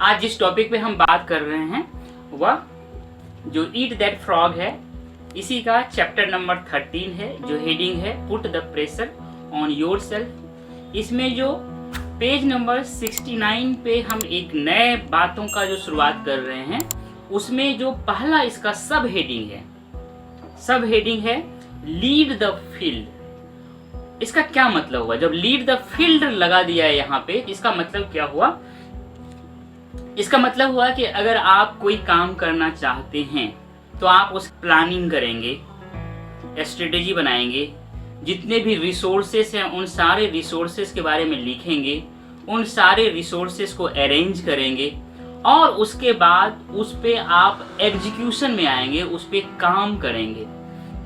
आज जिस टॉपिक पे हम बात कर रहे हैं वह जो ईट दैट फ्रॉग है, इसी का चैप्टर नंबर 13 है, जो हेडिंग है put the pressure on your self. इसमें जो पेज नंबर 69 पे हम एक नए बातों का जो शुरुआत कर रहे हैं, उसमें जो पहला इसका सब हेडिंग है लीड द फील्ड। इसका क्या मतलब हुआ? जब लीड द फील्ड लगा दिया है यहाँ पे, इसका मतलब क्या हुआ? इसका मतलब हुआ कि अगर आप कोई काम करना चाहते हैं तो आप उस प्लानिंग करेंगे, स्ट्रेटेजी बनाएंगे, जितने भी रिसोर्सेस हैं उन सारे रिसोर्सेस के बारे में लिखेंगे, उन सारे रिसोर्सेस को अरेंज करेंगे और उसके बाद उस पे आप एग्जीक्यूशन में आएंगे, उस पे काम करेंगे।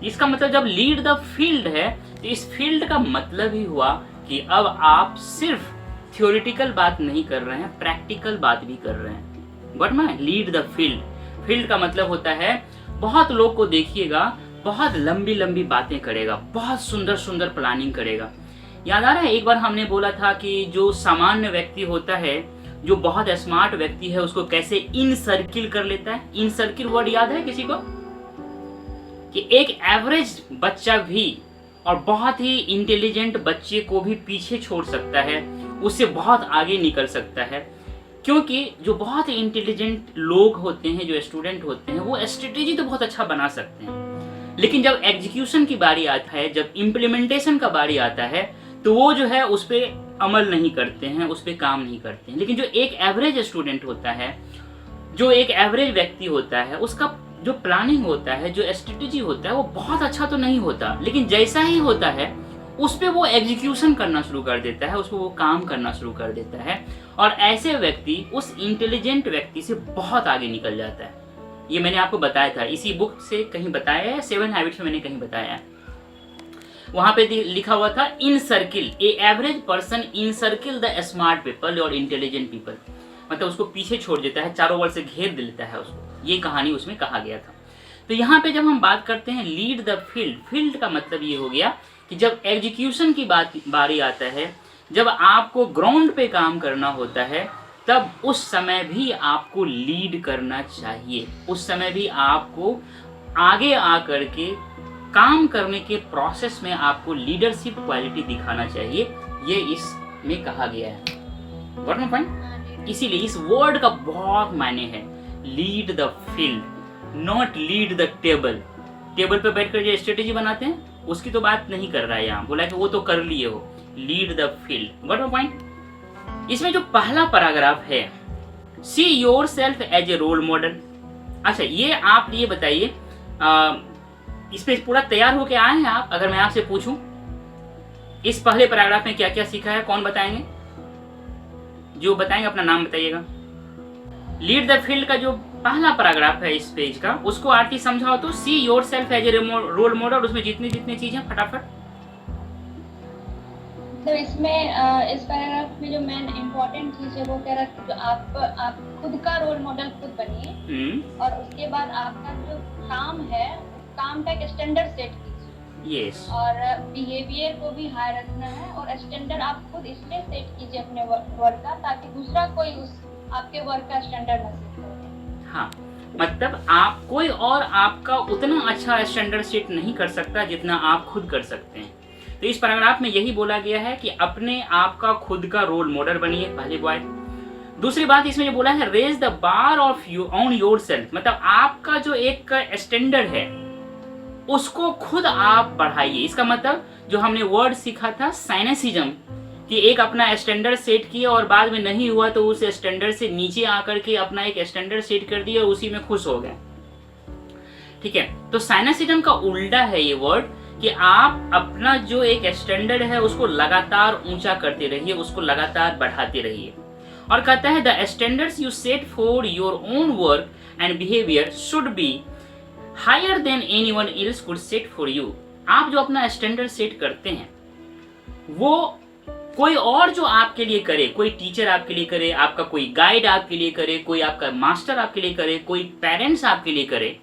इसका मतलब जब लीड द फील्ड है तो इस फील्ड का मतलब ही हुआ कि अब आप सिर्फ थ्योरेटिकल बात नहीं कर रहे हैं, प्रैक्टिकल बात भी कर रहे हैं। बट मैं लीड द फील्ड का मतलब होता है, बहुत लोग को देखिएगा बहुत लंबी लंबी बातें करेगा, बहुत सुंदर सुंदर प्लानिंग करेगा। याद आ रहा है एक बार हमने बोला था कि जो सामान्य व्यक्ति होता है, जो बहुत स्मार्ट व्यक्ति है, उसको कैसे इन सर्किल कर लेता है। इन सर्किल वर्ड याद है किसी को? कि एक एवरेज बच्चा भी और बहुत ही इंटेलिजेंट बच्चे को भी पीछे छोड़ सकता है, उससे बहुत आगे निकल सकता है। क्योंकि जो बहुत ही इंटेलिजेंट लोग होते हैं, जो स्टूडेंट होते हैं, वो स्ट्रेटेजी तो बहुत अच्छा बना सकते हैं, लेकिन जब एग्जीक्यूशन की बारी आता है, जब इम्प्लीमेंटेशन का बारी आता है, तो वो जो है उस पर अमल नहीं करते हैं, उस पर काम नहीं करते हैं। लेकिन जो एक एवरेज स्टूडेंट होता है, जो एक एवरेज व्यक्ति होता है, उसका जो प्लानिंग होता है, जो स्ट्रेटेजी होता है, वो बहुत अच्छा तो नहीं होता, लेकिन जैसा ही होता है उस पर वो एग्जीक्यूशन करना शुरू कर देता है, उस पर वो काम करना शुरू कर देता है, और ऐसे व्यक्ति उस इंटेलिजेंट व्यक्ति से बहुत आगे निकल जाता है। ये मैंने आपको बताया था, इसी बुक से कहीं बताया है, 7 हैबिट्स में मैंने कहीं बताया है। वहां पे लिखा हुआ था इन circle A average person in circle the smart people और इंटेलिजेंट पीपल। मतलब उसको पीछे छोड़ देता है, चारों ओर से घेर देता है उसको। ये कहानी उसमें कहा गया था। तो यहाँ पे जब हम बात करते हैं लीड द फील्ड का मतलब ये हो गया कि जब एग्जीक्यूशन की बारी आता है, जब आपको ग्राउंड पे काम करना होता है, तब उस समय भी आपको लीड करना चाहिए। उस समय भी आपको आगे आकर के काम करने के प्रोसेस में आपको लीडरशिप क्वालिटी दिखाना चाहिए। ये इसमें कहा गया है। वर्ड में पॉइंट। इसीलिए इस वर्ड का बहुत मायने है, lead the field, not lead the table. Table पे बैठकर जो स्ट्रेटेजी बनाते हैं उसकी तो बात नहीं कर रहा है यहाँ, बोला कि वो तो कर लिए हो। लीड द फील्ड, वर्ड में पॉइंट। इसमें जो पहला पैराग्राफ है, see yourself as a role model. अच्छा, ये आप ये बताइए, इस पे पूरा तैयार होके आए हैं आप? अगर मैं आपसे पूछूं इस पहले पैराग्राफ में क्या क्या सीखा है, कौन बताएंगे? जो बताएंगे अपना नाम बताइएगा। लीड द फील्ड का जो पहला पैराग्राफ है इस पेज का, उसको आरती समझाओ तो। See yourself as a role model, उसमें जितनी चीजें फटाफट। तो इसमें इस पैराग्राफ में जो मेन इम्पोर्टेंट चीज है वो कह रहा है कि आप खुद का रोल मॉडल खुद बनिए, और उसके बाद आपका जो काम है, काम का एक स्टैंडर्ड सेट कीजिए। यस। और बिहेवियर को भी हाई रखना है, और स्टैंडर्ड आप खुद इसलिए सेट कीजिए अपने वर्क का, ताकि दूसरा कोई उस आपके वर्क का स्टैंडर्ड न सेट करे। हाँ, मतलब आप कोई और आपका उतना अच्छा स्टैंडर्ड सेट नहीं कर सकता जितना आप खुद कर सकते हैं। तो इस पैराग्राफ में यही बोला गया है कि अपने आप का खुद का रोल मॉडल बनिए, पहली बात। दूसरी बात इसमें जो बोला है, raise the bar of you on yourself. मतलब आपका जो एक स्टैंडर्ड है उसको खुद आप बढ़ाइए। इसका मतलब जो हमने वर्ड सीखा था साइनेसिज्म, कि एक अपना स्टैंडर्ड सेट किया और बाद में नहीं हुआ तो उस स्टैंडर्ड से नीचे आकर के अपना एक स्टैंडर्ड सेट कर दिया और उसी में खुश हो गए। ठीक है, तो साइनेसिज्म का उल्टा है ये वर्ड, कि आप अपना जो एक स्टैंडर्ड है उसको लगातार ऊंचा करते रहिए, उसको लगातार बढ़ाते रहिए। और कहता है the standards you set for your own work and behaviour should be higher than anyone else could set for you. आप जो अपना स्टैंडर्ड सेट करते हैं वो कोई और जो आपके लिए करे, कोई टीचर आपके लिए करे, आपका कोई गाइड आपके लिए करे, कोई आपका मास्टर आपके लिए करे, कोई पेरेंट्स आपके लिए करे,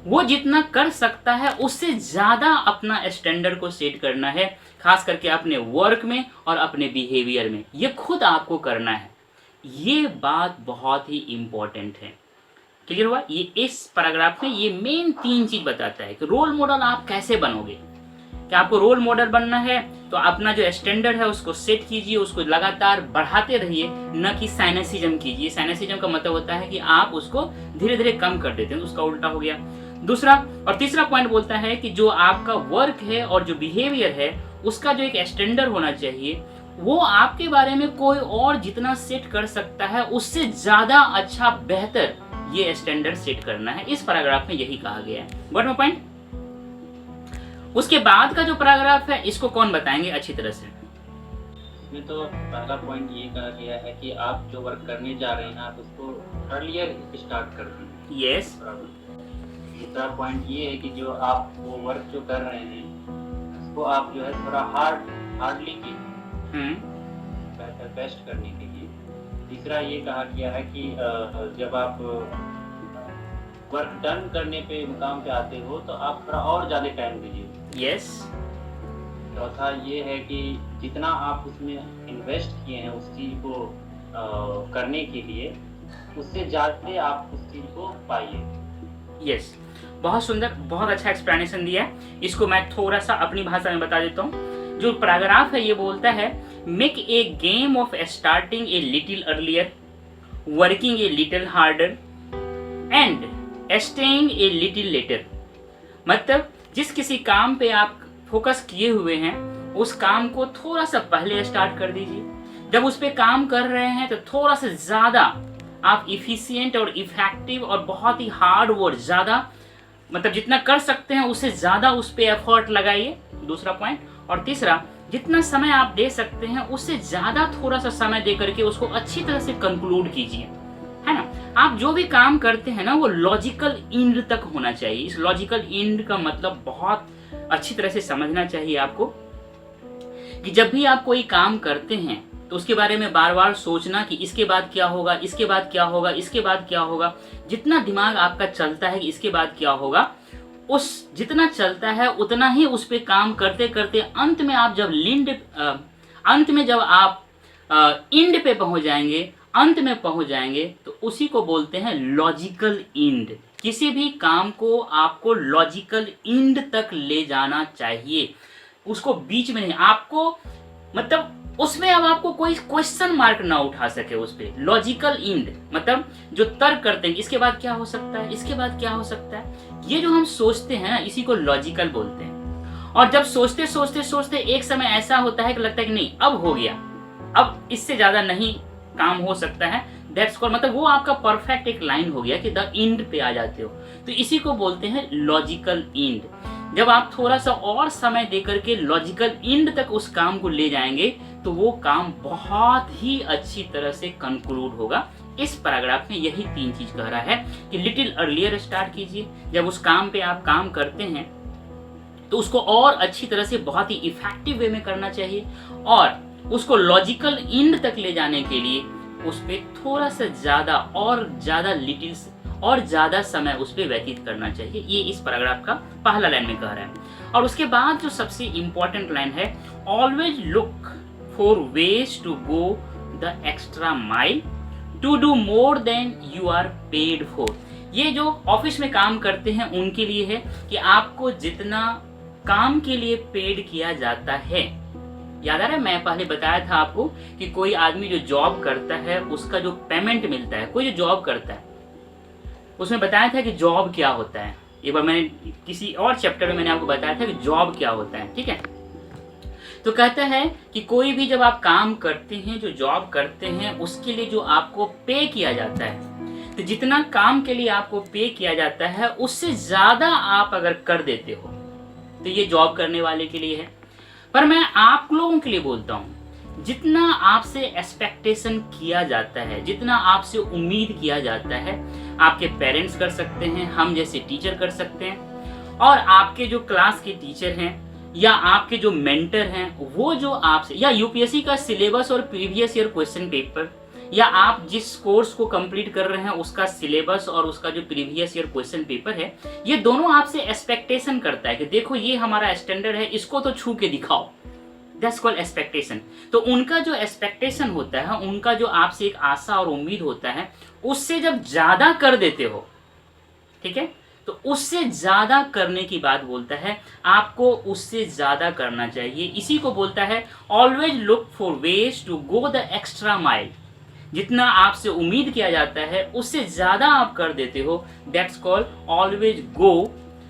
वो जितना कर सकता है उससे ज्यादा अपना स्टैंडर्ड को सेट करना है, खास करके अपने वर्क में और अपने बिहेवियर में। ये खुद आपको करना है। ये बात बहुत ही इम्पोर्टेंट है। क्लियर हुआ? ये इस पैराग्राफ में ये मेन 3 चीज बताता है कि रोल मॉडल आप कैसे बनोगे। कि आपको रोल मॉडल बनना है तो अपना जो स्टैंडर्ड है उसको सेट कीजिए, उसको लगातार बढ़ाते रहिए, न कि साइनेसिज्म कीजिए। साइनेसिज्म का मतलब होता है कि आप उसको धीरे धीरे कम कर देते हैं, उसका उल्टा हो गया। दूसरा और तीसरा पॉइंट बोलता है कि जो आपका वर्क है और जो बिहेवियर है उसका जो एक स्टैंडर्ड होना चाहिए, वो आपके बारे में कोई और जितना सेट कर सकता है उससे ज्यादा अच्छा बेहतर ये स्टैंडर्ड सेट करना है। इस पैराग्राफ में यही कहा गया है। Got my point? उसके बाद का जो पैराग्राफ है इसको कौन बताएंगे अच्छी तरह से? इसमें तो पहला पॉइंट ये कहा गया है कि आप जो वर्क करने जा रहे हैं आप उसको अर्लियर स्टार्ट कर दें। यस। दूसरा पॉइंट ये है कि जो आप वो वर्क जो कर रहे हैं उसको आप जो है थोड़ा हार्डली कीजिए बेहतर बेस्ट करने के लिए। तीसरा ये कहा गया है कि जब आप वर्क डन करने पे मुकाम पे आते हो तो आप थोड़ा और ज़्यादा टाइम दीजिए। यस। चौथा ये है कि जितना आप उसमें इन्वेस्ट किए हैं उस चीज़ को करने के लिए उससे ज़्यादा आप उस चीज़ को पाइए। यस। बहुत सुंदर, बहुत अच्छा एक्सप्लेनेशन दिया है। इसको मैं थोड़ा सा अपनी भाषा में बता देता हूँ। जो पैराग्राफ है ये बोलता है make a game of starting a little earlier, working a little harder and staying a little letter. मतलब जिस किसी काम पे आप फोकस किए हुए हैं उस काम को थोड़ा सा पहले स्टार्ट कर दीजिए। जब उस पे काम कर रहे हैं तो थोड़ा सा ज़्यादा आप इफिशिएंट और इफेक्टिव और बहुत ही हार्ड वर्क ज़्यादा, मतलब जितना कर सकते हैं उससे ज़्यादा उस पे एफर्ट लगाइए। दूसरा पॉइंट। और तीसरा, जितना समय आप दे सकते हैं उससे ज़्यादा थोड़ा सा समय दे करके उसको अच्छी तरह से कंक्लूड कीजिए, है ना। आप जो भी काम करते हैं ना वो लॉजिकल एंड तक होना चाहिए। इस लॉजिकल एंड का मतलब बहुत अच्छी तरह से समझना चाहिए आपको कि जब भी आप कोई काम करते हैं तो उसके बारे में बार बार सोचना कि इसके बाद क्या होगा, इसके बाद क्या होगा, इसके बाद क्या होगा। जितना दिमाग आपका चलता है कि इसके बाद क्या होगा, उस जितना चलता है उतना ही उस पे काम करते करते अंत में आप जब जब आप एंड पे पहुंच जाएंगे, अंत में पहुंच जाएंगे, तो उसी को बोलते हैं लॉजिकल एंड। किसी भी काम को आपको लॉजिकल एंड तक ले जाना चाहिए, उसको बीच में नहीं। आपको मतलब उसमें अब आपको कोई क्वेश्चन मार्क ना उठा सके उस पे। लॉजिकल एंड मतलब जो तर्क करते हैं इसके बाद क्या हो सकता है, इसके बाद क्या हो सकता है, ये जो हम सोचते हैं ना इसी को लॉजिकल बोलते हैं। और जब सोचते सोचते सोचते एक समय ऐसा होता है कि लगता है कि नहीं अब हो गया, अब इससे ज्यादा नहीं काम हो सकता है, दैट्स कॉल्ड, मतलब वो आपका परफेक्ट एक लाइन हो गया कि द एंड पे आ जाते हो, तो इसी को बोलते हैं लॉजिकल एंड। जब आप थोड़ा सा और समय देकर के लॉजिकल एंड तक उस काम को ले जाएंगे तो वो काम बहुत ही अच्छी तरह से कंक्लूड होगा। इस पैराग्राफ में यही 3 चीज कह रहा है कि लिटिल अर्लियर स्टार्ट कीजिए। जब उस काम पे आप काम करते हैं तो उसको और अच्छी तरह से बहुत ही इफेक्टिव वे में करना चाहिए और उसको लॉजिकल एंड तक ले जाने के लिए उस पर थोड़ा सा ज्यादा और ज्यादा लिटिल्स और ज्यादा समय उस पर व्यतीत करना चाहिए। ये इस पैराग्राफ का पहला लाइन में कह रहा है। और उसके बाद जो सबसे इंपॉर्टेंट लाइन है, always look for ways to go the extra mile to do more than you are paid for. ये जो ऑफिस में काम करते हैं उनके लिए है कि आपको जितना काम के लिए पेड किया जाता है, याद आ रहा है मैं पहले बताया था आपको कि कोई आदमी जो जॉब करता है उसका जो पेमेंट मिलता है, कोई जो जॉब करता है उसमें बताया था कि जॉब क्या होता है। एक बार मैंने किसी और चैप्टर में मैंने आपको बताया था कि जॉब क्या होता है, ठीक है। तो कहता है कि कोई भी जब आप काम करते हैं, जो जॉब करते हैं, उसके लिए जो आपको पे किया जाता है, तो जितना काम के लिए आपको पे किया जाता है उससे ज्यादा आप अगर कर देते हो तो ये जॉब करने वाले के लिए है। पर मैं आप लोगों के लिए बोलता हूँ, जितना आपसे एक्सपेक्टेशन किया जाता है, जितना आपसे उम्मीद किया जाता है, आपके पेरेंट्स कर सकते हैं, हम जैसे टीचर कर सकते हैं, और आपके जो क्लास के टीचर हैं या आपके जो मेंटर हैं वो जो आपसे, या यूपीएससी का सिलेबस और प्रीवियस ईयर क्वेश्चन पेपर, या आप जिस कोर्स को कंप्लीट कर रहे हैं उसका सिलेबस और उसका जो प्रीवियस ईयर क्वेश्चन पेपर है, ये दोनों आपसे एक्सपेक्टेशन करता है कि देखो ये हमारा स्टैंडर्ड है, इसको तो छू के दिखाओ, दैट्स कॉल्ड एक्सपेक्टेशन। तो उनका जो एक्सपेक्टेशन होता है, उनका जो आपसे एक आशा और उम्मीद होता है, उससे जब ज्यादा कर देते हो, ठीक है, तो उससे ज्यादा करने की बात बोलता है, आपको उससे ज्यादा करना चाहिए। इसी को बोलता है always look for ways to go the extra mile. जितना आपसे उम्मीद किया जाता है उससे ज्यादा आप कर देते हो, that's called always go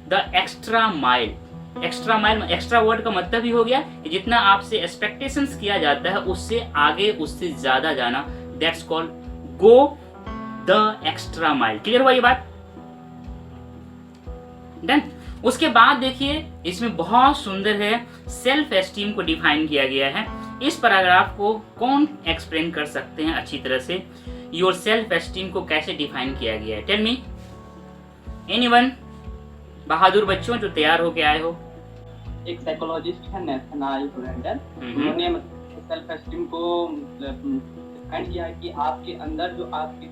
the extra mile. Extra mile, extra word का मतलब ही हो गया कि जितना आपसे एक्सपेक्टेशंस किया जाता है उससे आगे, उससे ज्यादा जाना, that's called go the extra mile. Clear हुआ ये बात? डन। उसके बाद देखिए इसमें बहुत सुंदर है, सेल्फ एस्टीम को डिफाइन किया गया है। इस पैराग्राफ को कौन एक्सप्लेन कर सकते हैं अच्छी तरह से, योर सेल्फ एस्टीम को कैसे डिफाइन किया गया है? टेल मी एनीवन, बहादुर बच्चों जो तैयार होके आए हो। एक साइकोलॉजिस्ट है नेथनाइल ब्रेंडन, उन्होंने सेल्फ एस्टीम को डिफाइन किया है कि आपके अंदर जो आपकी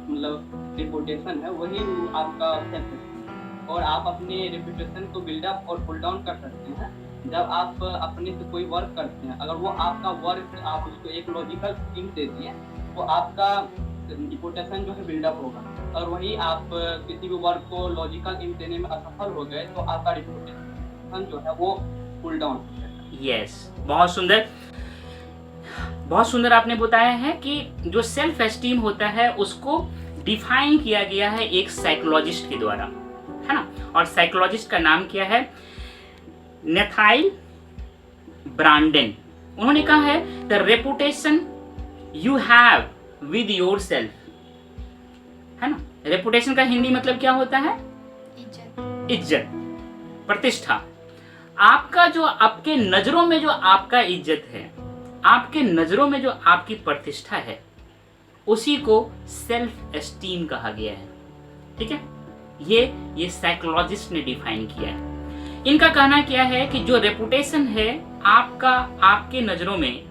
मतलब रेपुटेशन है वही आपका सेल्फ एस्टीम, और आप अपने रेपुटेशन को बिल्डअप और पुल डाउन कर सकते हैं जब आप अपने से कोई वर्क करते हैं। अगर वो आपका वर्क आप उसको एक लॉजिकल थिंक देती है तो आपका रेपुटेशन जो है बिल्डअप होगा, और वही आप किसी भी वर्क को लॉजिकल थिंक देने में असफल हो गए तो आपका रेपुटेशन जो है वो पुल डाउन हो जाएगा। यस, बहुत सुंदर, बहुत सुंदर आपने बताया है कि जो सेल्फ एस्टीम होता है उसको डिफाइन किया गया है एक साइकोलॉजिस्ट के द्वारा, है ना। और साइकोलॉजिस्ट का नाम क्या है? नेथाइल ब्रांडन। उन्होंने कहा है the reputation you have with your self, है ना। रेपुटेशन का हिंदी मतलब क्या होता है? इज्जत, प्रतिष्ठा। आपका जो आपके नजरों में जो आपका इज्जत है, आपके नजरों में जो आपकी प्रतिष्ठा है, उसी को सेल्फ एस्टीम कहा गया है, ठीक है। ये साइकोलॉजिस्ट ने डिफाइन किया है। इनका कहना क्या है कि जो रेपुटेशन है आपका, आपके नजरों में,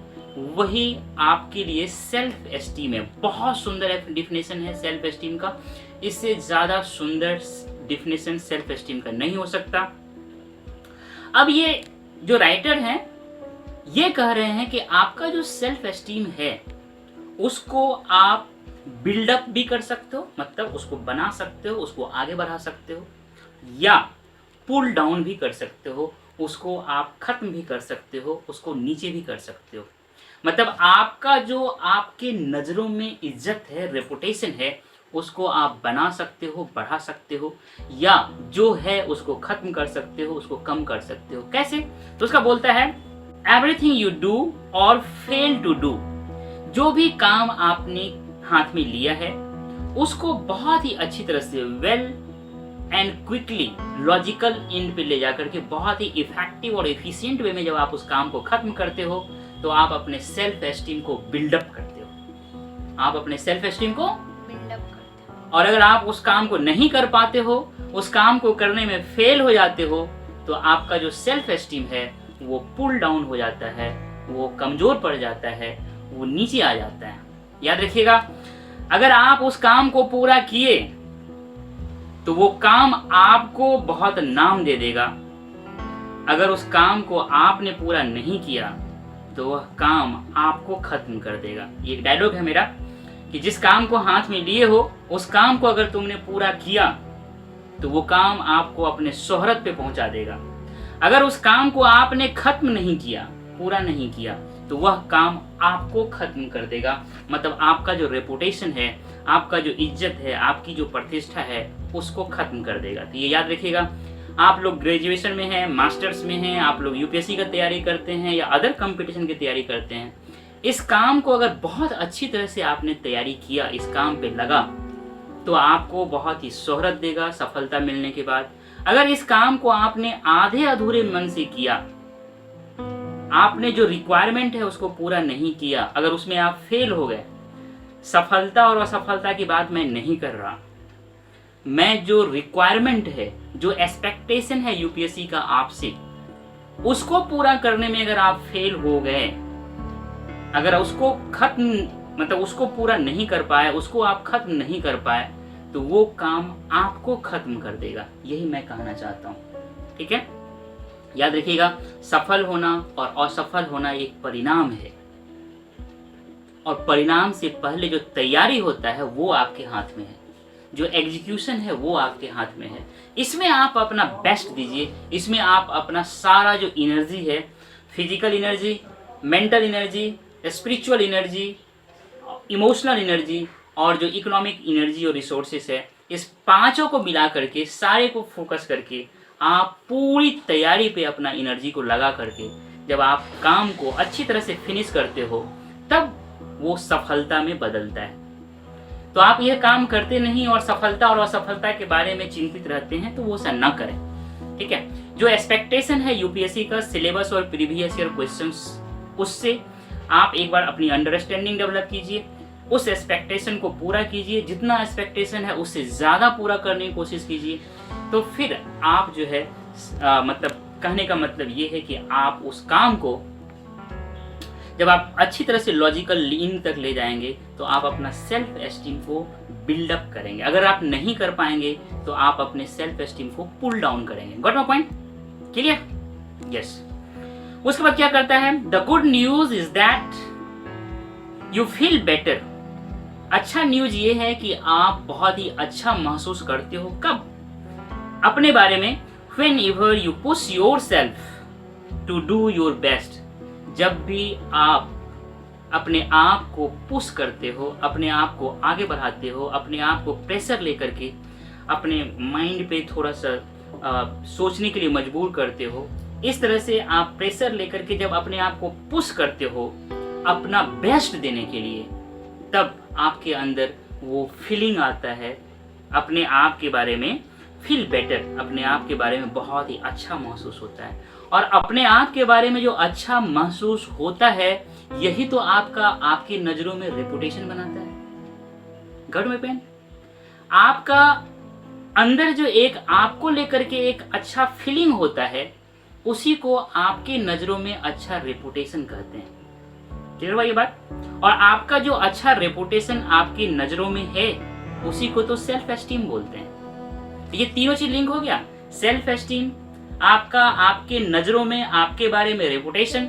वही आपके लिए सेल्फ एस्टीम है। बहुत सुंदर डिफिनेशन है सेल्फ एस्टीम का, इससे ज्यादा सुंदर डिफिनेशन सेल्फ एस्टीम का नहीं हो सकता। अब ये जो राइटर हैं ये कह रहे हैं कि आपका जो सेल्फ एस्टीम है उसको आप बिल्डअप भी कर सकते हो, मतलब उसको बना सकते हो, उसको आगे बढ़ा सकते हो, या पुल डाउन भी कर सकते हो, उसको आप खत्म भी कर सकते हो, उसको नीचे भी कर सकते हो। मतलब आपका जो आपके नज़रों में इज्जत है, रेपुटेशन है, उसको आप बना सकते हो, बढ़ा सकते हो, या जो है उसको खत्म कर सकते हो, उसको कम कर सकते हो। कैसे? तो उसका बोलता है एवरीथिंग यू डू और फेल टू डू, जो भी काम आपने हाथ में लिया है उसको बहुत ही अच्छी तरह से well and quickly logical and पे ले जाकर के बहुत ही इफेक्टिव और एफिशिएंट वे में जब आप उस काम को खत्म करते हो तो आप अपने सेल्फ एस्टीम को बिल्डअप करते हो। आप अपने सेल्फ एस्टीम को बिल्डअप करते हो। और अगर आप उस काम को नहीं कर पाते हो, उस काम को करने में फेल हो जाते हो, तो आपका जो सेल्फ एस्टीम है वो पुल डाउन हो जाता है, वो कमजोर पड़ जाता है, वो नीचे आ जाता है। याद रखिएगा, अगर आप उस काम को पूरा किए तो वो काम आपको बहुत नाम दे देगा। अगर उस काम को आपने पूरा नहीं किया तो वह काम आपको खत्म कर देगा। ये एक डायलॉग है मेरा कि जिस काम को हाथ में लिए हो उस काम को अगर तुमने पूरा किया तो वो काम आपको अपने शोहरत पे पहुंचा देगा। अगर उस काम को आपने खत्म नहीं किया, पूरा नहीं किया, तो वह काम आपको खत्म कर देगा। मतलब आपका जो रेपुटेशन है, आपका जो इज्जत है, आपकी जो प्रतिष्ठा है, उसको खत्म कर देगा। तो ये याद रखिएगा। आप लोग ग्रेजुएशन में हैं, मास्टर्स में हैं, आप लोग यूपीएससी का तैयारी करते हैं या अदर कंपटीशन की तैयारी करते हैं, इस काम को अगर बहुत अच्छी तरह से आपने तैयारी किया, इस काम पे लगा, तो आपको बहुत ही शोहरत देगा सफलता मिलने के बाद। अगर इस काम को आपने आधे अधूरे मन से किया, आपने जो रिक्वायरमेंट है उसको पूरा नहीं किया, अगर उसमें आप फेल हो गए, सफलता और असफलता की बात मैं नहीं कर रहा, मैं जो रिक्वायरमेंट है, जो एक्सपेक्टेशन है यूपीएससी का आपसे, उसको पूरा करने में अगर आप फेल हो गए, अगर उसको खत्म, मतलब उसको पूरा नहीं कर पाए, उसको आप खत्म नहीं कर पाए, तो वो काम आपको खत्म कर देगा। यही मैं कहना चाहता हूँ, ठीक है। याद रखिएगा, सफल होना और असफल होना एक परिणाम है, और परिणाम से पहले जो तैयारी होता है वो आपके हाथ में है, जो एग्जीक्यूशन है वो आपके हाथ में है। इसमें आप अपना बेस्ट दीजिए, इसमें आप अपना सारा जो एनर्जी है, physical energy, mental energy, spiritual energy, emotional energy और जो इकोनॉमिक एनर्जी और रिसोर्सेस है, इस पांचों को मिला करके, सारे को फोकस करके आप पूरी तैयारी पे अपना एनर्जी को लगा करके जब आप काम को अच्छी तरह से फिनिश करते हो तब वो सफलता में बदलता है। तो आप यह काम करते नहीं और सफलता और असफलता के बारे में चिंतित रहते हैं, तो वो ऐसा ना करें, ठीक है। जो एक्सपेक्टेशन है यूपीएससी का सिलेबस और प्रीवियस ईयर क्वेश्चंस, उससे आप एक बार अपनी अंडरस्टैंडिंग डेवलप कीजिए, उस एक्सपेक्टेशन को पूरा कीजिए, जितना एक्सपेक्टेशन है उससे ज़्यादा पूरा करने की कोशिश कीजिए। तो फिर आप जो है मतलब कहने का मतलब ये है कि आप उस काम को जब आप अच्छी तरह से लॉजिकल लीन तक ले जाएंगे तो आप अपना सेल्फ एस्टीम को बिल्डअप करेंगे। अगर आप नहीं कर पाएंगे तो आप अपने सेल्फ एस्टीम को पुल डाउन करेंगे। Got my point? Clear? Yes. उसके बाद क्या करता है? The good news is that you feel better. अच्छा न्यूज ये है कि आप बहुत ही अच्छा महसूस करते हो। कब? अपने बारे में। whenever you push yourself to do your best, जब भी आप अपने आप को पुश करते हो, अपने आप को आगे बढ़ाते हो, अपने आप को प्रेशर लेकर के अपने माइंड पे थोड़ा सा सोचने के लिए मजबूर करते हो, इस तरह से आप प्रेशर लेकर के जब अपने आप को पुश करते हो अपना बेस्ट देने के लिए, तब आपके अंदर वो फीलिंग आता है अपने आप के बारे में, फील बेटर, अपने आप के बारे में बहुत ही अच्छा महसूस होता है। और अपने आप के बारे में जो अच्छा महसूस होता है यही तो आपका आपकी नज़रों में रेपुटेशन बनाता है। Got my point? आपका अंदर जो एक आपको लेकर के एक अच्छा फीलिंग होता है उसी को आपके नज़रों में अच्छा रेपुटेशन कहते हैं। क्लियर हुआ ये बात? और आपका जो अच्छा रेपुटेशन आपकी नज़रों में है उसी को तो सेल्फ एस्टीम बोलते हैं। ये तीनों चीज लिंक हो गया। सेल्फ एस्टीम, आपका आपके नजरों में आपके बारे में रेपुटेशन,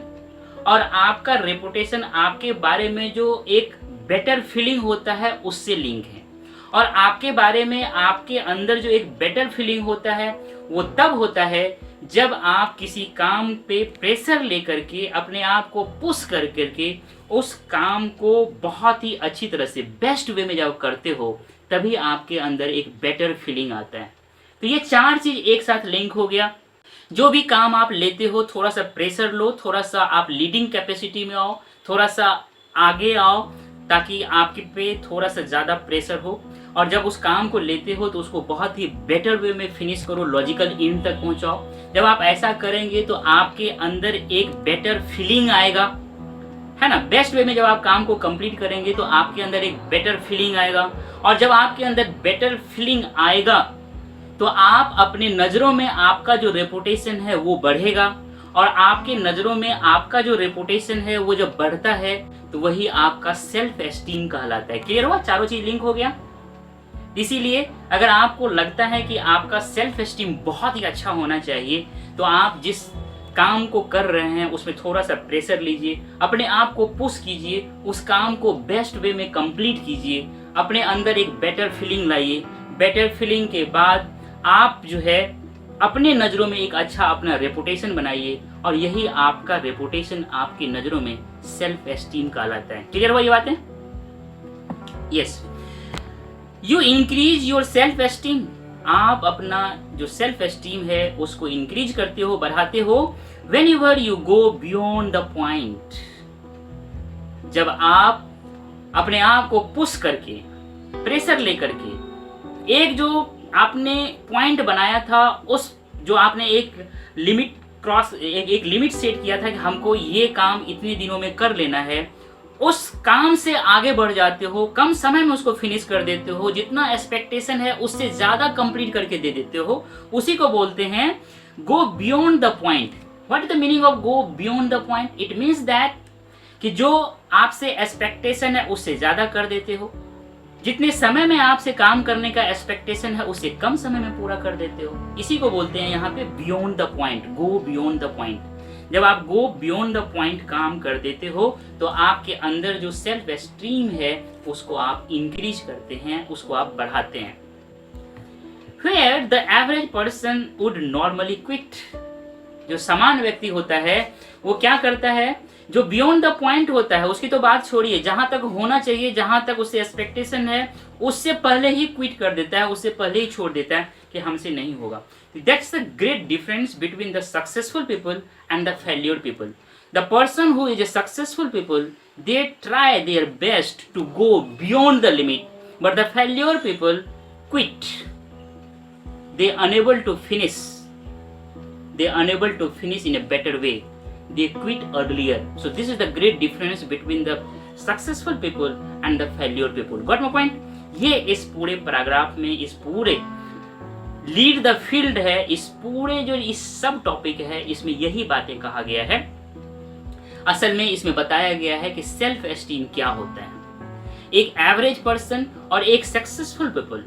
और आपका रेपुटेशन आपके बारे में जो एक बेटर फीलिंग होता है उससे लिंक है। और आपके बारे में आपके अंदर जो एक बेटर फीलिंग होता है वो तब होता है जब आप किसी काम पे प्रेशर लेकर के अपने आप को पुश कर करके उस काम को बहुत ही अच्छी तरह से बेस्ट वे में जब करते हो तभी आपके अंदर एक बेटर फीलिंग आता है। तो ये चार चीज एक साथ लिंक हो गया। जो भी काम आप लेते हो थोड़ा सा प्रेशर लो, थोड़ा सा आप लीडिंग कैपेसिटी में आओ, थोड़ा सा आगे आओ ताकि आपके पे थोड़ा सा ज़्यादा प्रेशर हो, और जब उस काम को लेते हो तो उसको बहुत ही बेटर वे में फिनिश करो, लॉजिकल एंड तक पहुंचाओ। जब आप ऐसा करेंगे तो आपके अंदर एक बेटर फीलिंग आएगा, है ना। बेस्ट वे में जब आप काम को कंप्लीट करेंगे तो आपके अंदर एक बेटर फीलिंग आएगा, और जब आपके अंदर बेटर फीलिंग आएगा तो आप अपने नज़रों में आपका जो रेपुटेशन है वो बढ़ेगा, और आपके नज़रों में आपका जो रेपुटेशन है वो जब बढ़ता है तो वही आपका सेल्फ एस्टीम कहलाता है। क्लियर हुआ? चारों चीज लिंक हो गया। इसीलिए अगर आपको लगता है कि आपका सेल्फ एस्टीम बहुत ही अच्छा होना चाहिए तो आप जिस काम को कर रहे हैं उसमें थोड़ा सा प्रेशर लीजिए, अपने आप को पुश कीजिए, उस काम को बेस्ट वे में कंप्लीट कीजिए, अपने अंदर एक बेटर फीलिंग लाइए। बेटर फीलिंग के बाद आप जो है अपने नज़रों में एक अच्छा अपना रेपुटेशन बनाइए, और यही आपका रेपुटेशन आपकी नज़रों में सेल्फ एस्टीम कहलाता है। क्लियर हुआ ये बातें? Yes. You increase your self esteem. आप अपना जो सेल्फ एस्टीम है उसको इंक्रीज करते हो, बढ़ाते हो whenever you go beyond the point. जब आप अपने आप को पुश करके प्रेशर लेकर के एक जो आपने पॉइंट बनाया था, उस जो आपने एक लिमिट क्रॉस एक लिमिट सेट किया था कि हमको ये काम इतने दिनों में कर लेना है, उस काम से आगे बढ़ जाते हो, कम समय में उसको फिनिश कर देते हो, जितना एक्सपेक्टेशन है उससे ज़्यादा कंप्लीट करके दे देते हो, उसी को बोलते हैं गो beyond the point. What is the meaning of go beyond the point? It means that कि जो आपसे एक्सपेक्टेशन है उससे ज़्यादा कर देते हो, जितने समय में आपसे काम करने का एक्सपेक्टेशन है उससे कम समय में पूरा कर देते हो। इसी को बोलते हैं यहाँ पे beyond the point, go beyond the point. जब आप गो बियॉन्ड द पॉइंट काम कर देते हो तो आपके अंदर जो सेल्फ एस्टीम है उसको आप इंक्रीज करते हैं, उसको आप बढ़ाते हैं। Where the average person would normally quit, जो सामान्य व्यक्ति होता है वो क्या करता है, जो बियॉन्ड द पॉइंट होता है उसकी तो बात छोड़िए, जहां तक होना चाहिए, जहां तक उससे एक्सपेक्टेशन है उससे पहले ही क्विट कर देता है, उससे पहले ही छोड़ देता है कि हमसे नहीं होगा। That's the great difference between the successful people and the failure people. The person who is a successful people they try their best to go beyond the limit, but the failure people quit, they unable to finish in a better way, they quit earlier. So this is the great difference between the successful people and the failure people. Got my point? ये इस पूरे paragraph में, इस पूरे lead the field है, इस पूरे जो इस सब टॉपिक है इसमें यही बातें कहा गया है। असल में इसमें बताया गया है कि सेल्फ एस्टीम क्या होता है, एक एवरेज पर्सन और एक सक्सेसफुल पीपल,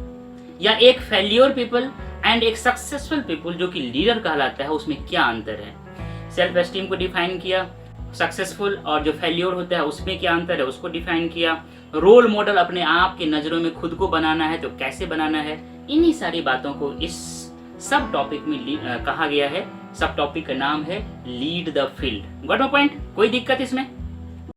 या एक फेल्योर पीपल एंड एक सक्सेसफुल पीपल जो कि लीडर कहलाता है, उसमें क्या अंतर है। सेल्फ एस्टीम को डिफाइन किया, सक्सेसफुल और जो फेल्योर होता है उसमें क्या अंतर है उसको डिफाइन किया। रोल मॉडल अपने आप के नज़रों में खुद को बनाना है तो कैसे बनाना है, इन्हीं सारी बातों को इस सब टॉपिक में कहा गया है। सब टॉपिक का नाम है lead the field. Got my point? कोई दिक्कत इसमें?